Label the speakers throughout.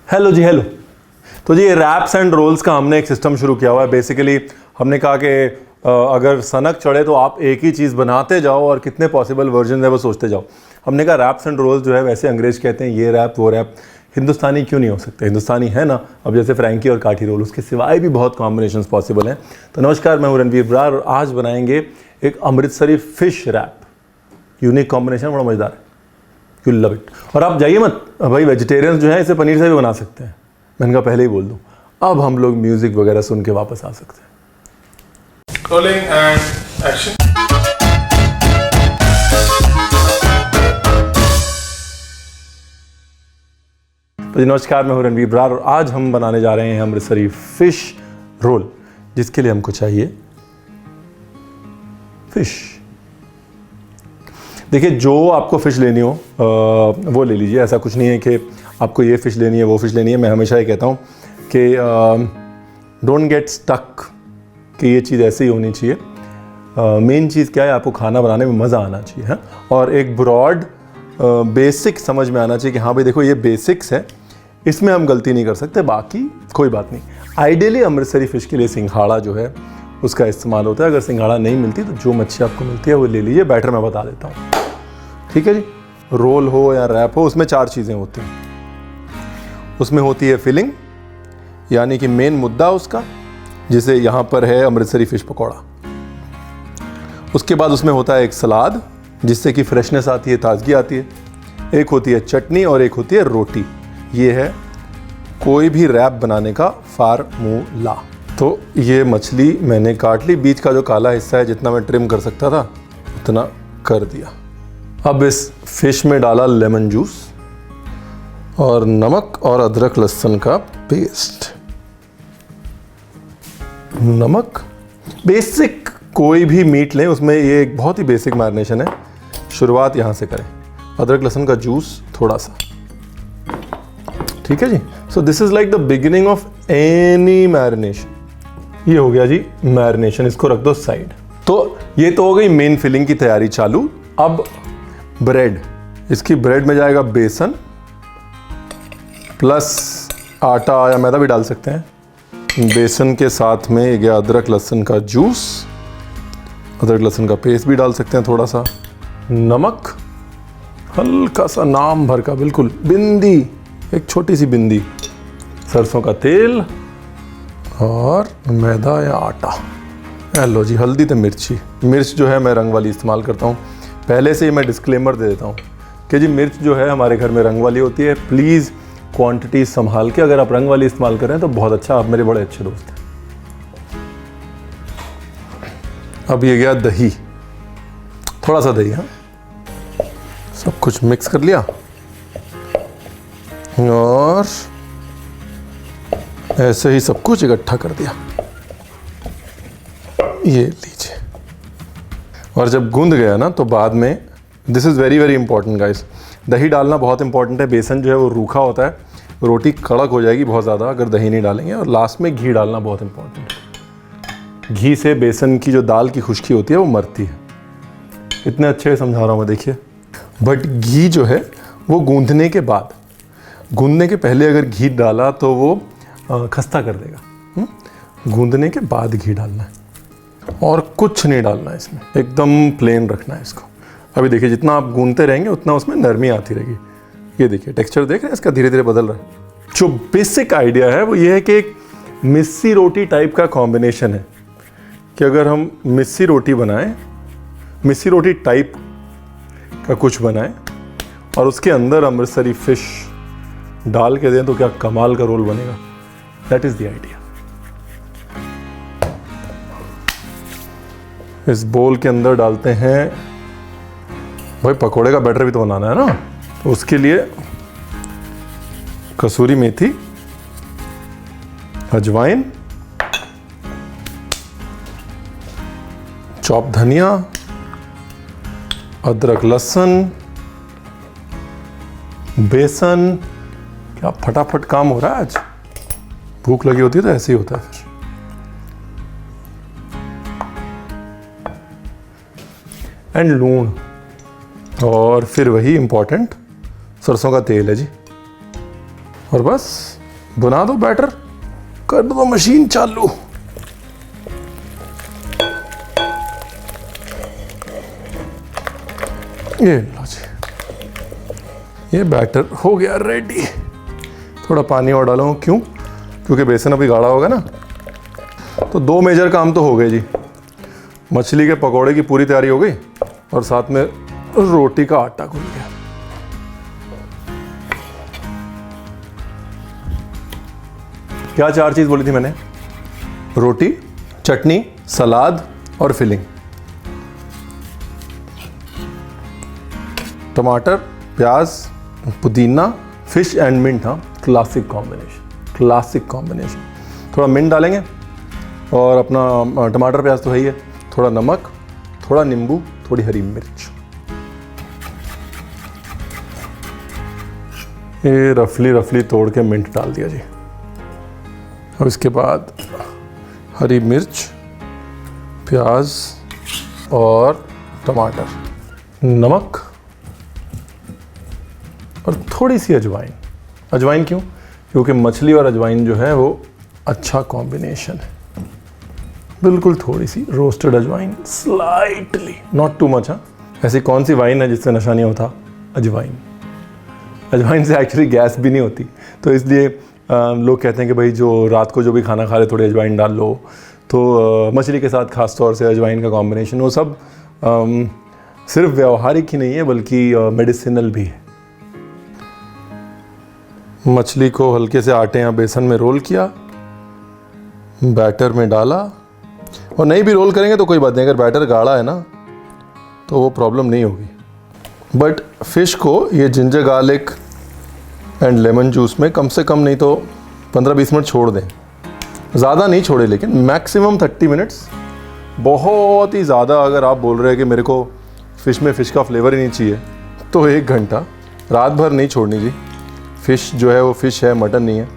Speaker 1: Hello जी, hello. तो जी ये raps and roles का हमने एक सिस्टम शुरू किया हुआ है। बेसिकली हमने कहा कि अगर सनक चढ़े तो आप एक ही चीज़ बनाते जाओ और कितने पॉसिबल वर्जन है वो सोचते जाओ। हमने कहा रैप्स एंड रोल्स जो है, वैसे अंग्रेज कहते हैं ये रैप वो रैप, हिंदुस्तानी क्यों नहीं हो सकते? हिंदुस्तानी है ना। अब जैसे फ्रैंकी और काठी रोल, उसके सिवाय भी बहुत कॉम्बिनेशंस पॉसिबल हैं। तो नमस्कार, मैं हूं रणवीर बरार और आज बनाएंगे एक Amritsari fish wrap. Unique combination, बड़ा मज़ेदार है, यू लव इट। और आप जाइए मत भाई, वेजिटेरियंस जो है इसे पनीर से भी बना सकते हैं। मैंने कहा पहले ही बोल दूं। अब हम लोग म्यूजिक वगैरह सुन के वापस आ सकते हैं।
Speaker 2: Rolling and action.
Speaker 1: तो जी नमस्कार, मैं हूं रणवीर बरार और आज हम बनाने जा रहे हैं अमृतसरी फिश रोल, जिसके लिए हमको चाहिए फिश। देखिए, जो आपको फ़िश लेनी हो वो ले लीजिए। ऐसा कुछ नहीं है कि आपको ये फ़िश लेनी है वो फ़िश लेनी है। मैं हमेशा ये कहता हूँ कि डोंट गेट स्टक कि ये चीज़ ऐसे ही होनी चाहिए। मेन चीज़ क्या है, आपको खाना बनाने में मज़ा आना चाहिए है, और एक ब्रॉड बेसिक समझ में आना चाहिए कि हाँ भाई देखो ये बेसिक्स है, इसमें हम गलती नहीं कर सकते, बाकी कोई बात नहीं। आइडियली अमृतसरी फ़िश के लिए सिंघाड़ा जो है उसका इस्तेमाल होता है। अगर सिंघाड़ा नहीं मिलती तो जो मच्छी आपको मिलती है वो ले लीजिए। बैटर मैं बता देता हूँ, ठीक है जी। रोल हो या रैप हो, उसमें 4 चीज़ें होती हैं। उसमें होती है फिलिंग, यानी कि मेन मुद्दा उसका, जिसे यहाँ पर है अमृतसरी फ़िश पकौड़ा। उसके बाद उसमें होता है एक सलाद, जिससे कि फ्रेशनेस आती है, ताजगी आती है। एक होती है चटनी और एक होती है रोटी। ये है कोई भी रैप बनाने का फार्मूला। तो ये मछली मैंने काट ली, बीच का जो काला हिस्सा है जितना मैं ट्रिम कर सकता था उतना कर दिया। अब इस फिश में डाला लेमन जूस और नमक और अदरक लहसुन का पेस्ट। नमक, बेसिक कोई भी मीट लें, उसमें ये एक बहुत ही बेसिक मैरिनेशन है। शुरुआत यहाँ से करें। अदरक लहसुन का जूस थोड़ा सा, ठीक है जी। So this is like the beginning of any marination. ये हो गया जी मैरिनेशन, इसको रख दो साइड। तो ये तो हो गई मेन फिलिंग की तैयारी चालू। अब ब्रेड, इसकी ब्रेड में जाएगा बेसन प्लस आटा या मैदा भी डाल सकते हैं। बेसन के साथ में ये गया अदरक लहसुन का जूस, अदरक लहसुन का पेस्ट भी डाल सकते हैं, थोड़ा सा नमक, हल्का सा नाम भर का, बिल्कुल बिंदी, एक छोटी सी बिंदी, सरसों का तेल और मैदा या आटा। लो जी, हल्दी तो मिर्ची। मिर्च जो है मैं रंग वाली इस्तेमाल करता हूँ। पहले से ही मैं डिस्क्लेमर दे देता हूँ कि जी मिर्च जो है हमारे घर में रंग वाली होती है। प्लीज़ क्वांटिटी संभाल के, अगर आप रंग वाली इस्तेमाल करें तो बहुत अच्छा, आप मेरे बड़े अच्छे दोस्त हैं। अब ये गया दही, थोड़ा सा दही। हाँ, सब कुछ मिक्स कर लिया और ऐसे ही सब कुछ इकट्ठा कर दिया। ये लीजिए। और जब गूंद गया ना तो बाद में, this is very very important guys, दही डालना बहुत इंपॉर्टेंट है। बेसन जो है वो रूखा होता है, रोटी कड़क हो जाएगी बहुत ज़्यादा अगर दही नहीं डालेंगे। और लास्ट में घी डालना बहुत इंपॉर्टेंट है। घी से बेसन की जो दाल की खुश्की होती है वो मरती है। इतने अच्छे समझा रहा हूँ मैं, देखिए। बट घी जो है वो गूंदने के बाद, गूंदने के पहले अगर घी डाला तो वो खस्ता कर देगा। गूंदने के बाद घी डालना है और कुछ नहीं डालना है इसमें, एकदम प्लेन रखना है इसको। अभी देखिए, जितना आप गूंदते रहेंगे उतना उसमें नरमी आती रहेगी। ये देखिए टेक्सचर देख रहे हैं इसका, धीरे धीरे बदल रहा है। जो बेसिक आइडिया है वो ये है कि एक मिस्सी रोटी टाइप का कॉम्बिनेशन है कि अगर हम मिस्सी रोटी बनाएं, मिस्सी रोटी टाइप का कुछ बनाएं और उसके अंदर अमृतसरी फिश डाल के दें तो क्या कमाल का रोल बनेगा। That is the idea. इस बोल के अंदर डालते हैं, भाई पकोड़े का बैटर भी तो बनाना है ना, तो उसके लिए कसूरी मेथी, अजवाइन, चॉप धनिया, अदरक लहसुन, बेसन। क्या फटाफट काम हो रहा है आज। भूख लगी होती है तो ऐसे ही होता है फिर। एंड लूण, और फिर वही इंपॉर्टेंट सरसों का तेल है जी। और बस बना दो बैटर, कर दो मशीन चालू। ये लो जी, ये बैटर हो गया रेडी। थोड़ा पानी और डालो, क्यों? क्योंकि बेसन अभी गाढ़ा होगा ना। तो 2 मेजर काम तो हो गए जी। मछली के पकोड़े की पूरी तैयारी हो गई और साथ में रोटी का आटा गूंद गया। क्या 4 चीज़ बोली थी मैंने? रोटी, चटनी, सलाद और फिलिंग। टमाटर, प्याज, पुदीना, फिश एंड मिंट। हाँ, क्लासिक कॉम्बिनेशन, क्लासिक कॉम्बिनेशन। थोड़ा मिंट डालेंगे और अपना टमाटर प्याज तो है ही है, थोड़ा नमक, थोड़ा नींबू, थोड़ी हरी मिर्च। ये रफली रफली तोड़ के मिंट डाल दिया जी। और इसके बाद हरी मिर्च, प्याज और टमाटर, नमक और थोड़ी सी अजवाइन। अजवाइन क्यों? क्योंकि मछली और अजवाइन जो है वो अच्छा कॉम्बिनेशन है। बिल्कुल थोड़ी सी रोस्टेड अजवाइन, स्लाइटली, नॉट टू मच। हाँ, ऐसी कौन सी वाइन है जिससे नशा नहीं होता? अजवाइन। अजवाइन से एक्चुअली गैस भी नहीं होती, तो इसलिए लोग कहते हैं कि भाई जो रात को जो भी खाना खा रहे थोड़ी अजवाइन डाल लो। तो मछली के साथ खास तौर से अजवाइन का कॉम्बिनेशन, वो सब सिर्फ व्यवहारिक ही नहीं है बल्कि मेडिसिनल भी है। मछली को हल्के से आटे या बेसन में रोल किया, बैटर में डाला। और नहीं भी रोल करेंगे तो कोई बात नहीं, अगर बैटर गाढ़ा है ना तो वो प्रॉब्लम नहीं होगी। बट फिश को ये ginger garlic and lemon juice में कम से कम नहीं तो 15-20 मिनट छोड़ दें। ज़्यादा नहीं छोड़े, लेकिन मैक्सिमम 30 मिनट्स। बहुत ही ज़्यादा अगर आप बोल रहे हैं कि मेरे को फ़िश में फ़िश का फ्लेवर ही नहीं चाहिए तो 1 घंटा। रात भर नहीं छोड़नी जी। फ़िश जो है वो फ़िश है, मटन नहीं है।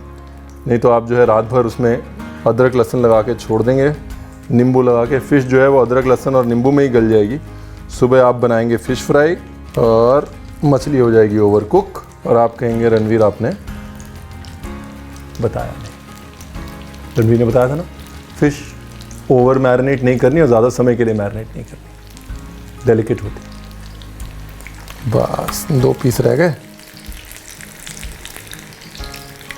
Speaker 1: नहीं तो आप जो है रात भर उसमें अदरक लहसुन लगा के छोड़ देंगे, नींबू लगा के। फ़िश जो है वो अदरक लहसुन और नींबू में ही गल जाएगी। सुबह आप बनाएंगे फ़िश फ्राई और मछली हो जाएगी ओवर कुक, और आप कहेंगे रणवीर आपने बताया नहीं। रणवीर ने बताया था ना, फ़िश ओवर मैरिनेट नहीं करनी और ज़्यादा समय के लिए मैरिनेट नहीं करनी, डेलिकेट होती। बस 2 पीस रह गए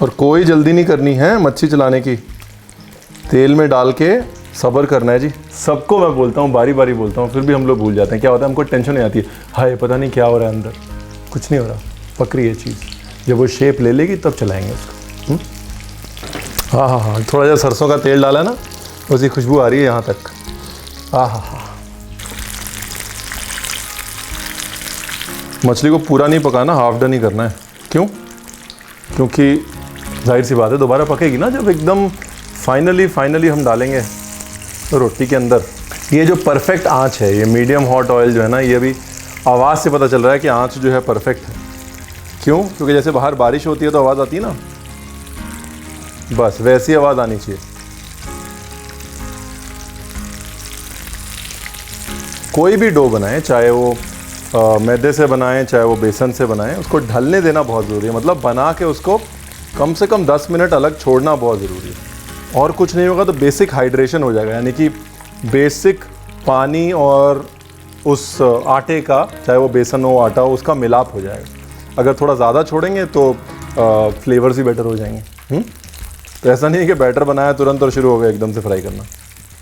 Speaker 1: और कोई जल्दी नहीं करनी है मच्छी चलाने की। तेल में डाल के सब्र करना है जी। सबको मैं बोलता हूँ, बारी बारी बोलता हूँ, फिर भी हम लोग भूल जाते हैं। क्या होता है, हमको टेंशन नहीं आती है, हाय पता नहीं क्या हो रहा है अंदर। कुछ नहीं हो रहा, पक रही है चीज़। जब वो शेप ले लेगी तब चलाएंगे उसको। हाँ हाँ हाँ, थोड़ा सा सरसों का तेल डाला ना, उसकी खुशबू आ रही है यहाँ तक। हाँ हाँ हाँ। मछली को पूरा नहीं पकाना, हाफ डन ही करना है। क्यों? क्योंकि जाहिर सी बात है दोबारा पकेगी ना जब एकदम फाइनली हम डालेंगे तो रोटी के अंदर। ये जो परफेक्ट आंच है, ये मीडियम हॉट ऑयल जो है ना, ये भी आवाज़ से पता चल रहा है कि आंच जो है परफेक्ट है। क्यों? क्योंकि जैसे बाहर बारिश होती है तो आवाज़ आती है ना, बस वैसी आवाज़ आनी चाहिए। कोई भी डो बनाएं, चाहे वो मैदे से बनाएं चाहे वो बेसन से बनाएं, उसको ढलने देना बहुत ज़रूरी है। मतलब बना के उसको कम से कम 10 मिनट अलग छोड़ना बहुत ज़रूरी है। और कुछ नहीं होगा तो बेसिक हाइड्रेशन हो जाएगा, यानी कि बेसिक पानी और उस आटे का, चाहे वो बेसन हो आटा हो, उसका मिलाप हो जाएगा। अगर थोड़ा ज़्यादा छोड़ेंगे तो फ्लेवर्स भी बेटर हो जाएंगे। तो ऐसा नहीं है कि बैटर बनाया तुरंत और शुरू हो गया एकदम से फ्राई करना।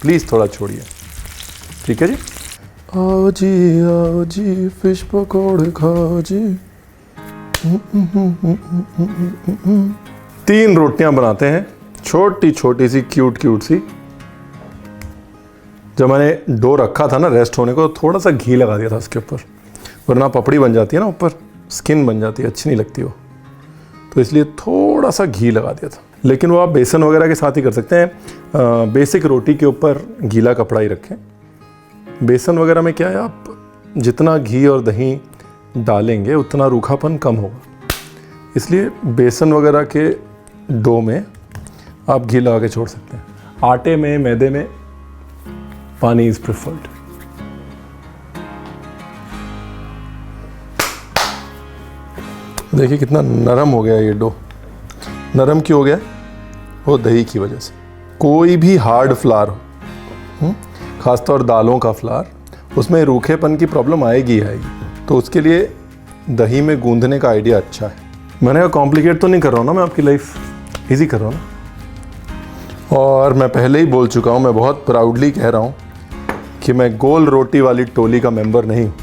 Speaker 1: प्लीज़ थोड़ा छोड़िए, ठीक है जी। आओ जी फिश पकौड़े खाओ जी। 3 रोटियां बनाते हैं, छोटी छोटी सी, क्यूट सी। जब मैंने डो रखा था ना रेस्ट होने को, थोड़ा सा घी लगा दिया था उसके ऊपर, वरना पपड़ी बन जाती है ना, ऊपर स्किन बन जाती है, अच्छी नहीं लगती वो। तो इसलिए थोड़ा सा घी लगा दिया था। लेकिन वो आप बेसन वगैरह के साथ ही कर सकते हैं। बेसिक रोटी के ऊपर गीला कपड़ा ही रखें। बेसन वगैरह में क्या है, आप जितना घी और दही डालेंगे उतना रूखापन कम होगा। इसलिए बेसन वगैरह के डो में आप घी लगा के छोड़ सकते हैं। आटे में, मैदे में पानी इज़ प्रेफर्ड। देखिए कितना नरम हो गया ये डो। नरम क्यों हो गया? वो दही की वजह से। कोई भी हार्ड फ्लावर हो, खासतौर दालों का फ्लावर, उसमें रूखेपन की प्रॉब्लम आएगी ही आएगी। तो उसके लिए दही में गूंदने का आइडिया अच्छा है। मैंने कहा कॉम्प्लिकेट तो नहीं कर रहा हूँ ना मैं आपकी लाइफ, ईजी कर रहा हूँ ना। और मैं पहले ही बोल चुका हूँ, मैं बहुत प्राउडली कह रहा हूँ कि मैं गोल रोटी वाली टोली का मेंबर नहीं हूँ।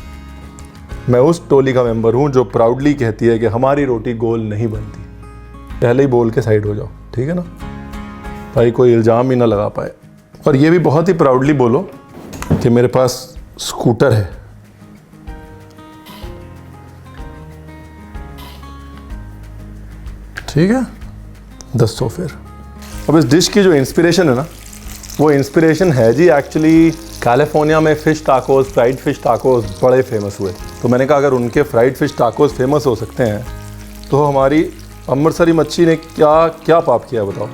Speaker 1: मैं उस टोली का मेंबर हूँ जो प्राउडली कहती है कि हमारी रोटी गोल नहीं बनती। पहले ही बोल के साइड हो जाओ, ठीक है ना भाई, कोई इल्ज़ाम ही ना लगा पाए। और ये भी बहुत ही प्राउडली बोलो कि मेरे पास स्कूटर है। ठीक है, दसो फिर। अब इस डिश की जो इंस्पिरेशन है ना, वो इंस्पिरेशन है जी एक्चुअली कैलिफोर्निया में fish tacos, fried fish tacos बड़े फेमस हुए। तो मैंने कहा अगर उनके फ्राइड फ़िश टाकोस फेमस हो सकते हैं तो हमारी अमृतसरी मच्छी ने क्या क्या पाप किया बताओ।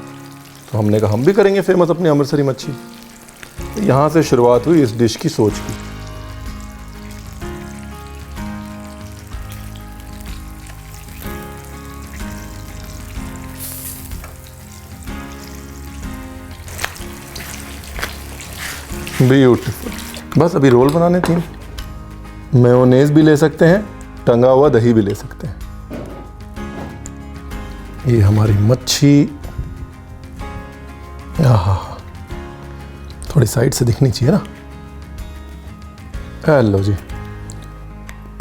Speaker 1: तो हमने कहा हम भी करेंगे फेमस अपनी अमृतसरी मच्छी। तो यहाँ से शुरुआत हुई इस डिश की सोच की। ब्यूटीफुल। बस अभी रोल बनाने 3। मेयोनेज़ भी ले सकते हैं, टंगा हुआ दही भी ले सकते हैं। ये हमारी मच्छी, आहा, थोड़ी साइड से दिखनी चाहिए ना। हेलो जी,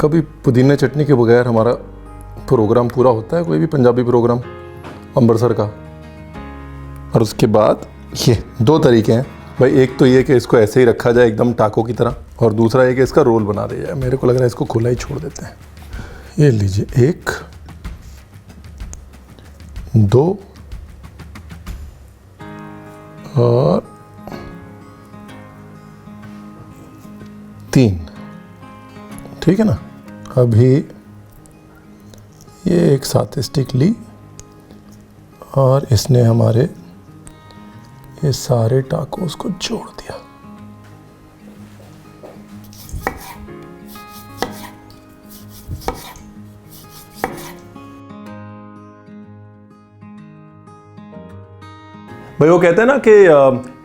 Speaker 1: कभी पुदीना चटनी के बगैर हमारा प्रोग्राम पूरा होता है, कोई भी पंजाबी प्रोग्राम अमृतसर का। और उसके बाद ये 2 तरीके हैं भाई, एक तो ये कि इसको ऐसे ही रखा जाए एकदम टाको की तरह, और दूसरा ये कि इसका रोल बना दिया जाए। मेरे को लग रहा है इसको खुला ही छोड़ देते हैं। ये लीजिए, 1 2 और 3, ठीक है ना। अभी ये एक साथ स्टिक ली और इसने हमारे ये सारे टाकोस को जोड़ दिया। भाई वो कहते हैं ना कि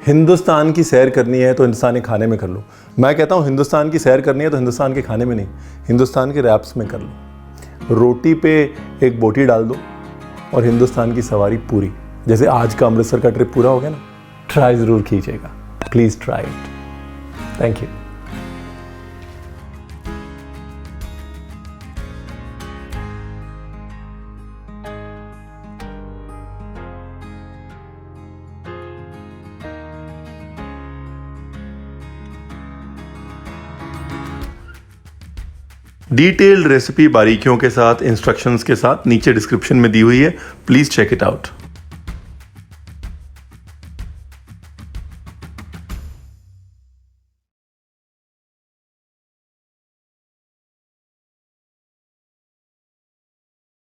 Speaker 1: हिंदुस्तान की सैर करनी है तो हिंदुस्तानी खाने में कर लो। मैं कहता हूँ हिंदुस्तान की सैर करनी है तो हिंदुस्तान के खाने में नहीं, हिंदुस्तान के रैप्स में कर लो। रोटी पे एक बोटी डाल दो और हिंदुस्तान की सवारी पूरी। जैसे आज का अमृतसर का ट्रिप पूरा हो गया ना। ट्राई ज़रूर कीजिएगा, please try it. Thank you. Detailed recipe बारीकियों के साथ, इंस्ट्रक्शंस के साथ नीचे डिस्क्रिप्शन में दी हुई है, प्लीज़ चेक इट आउट।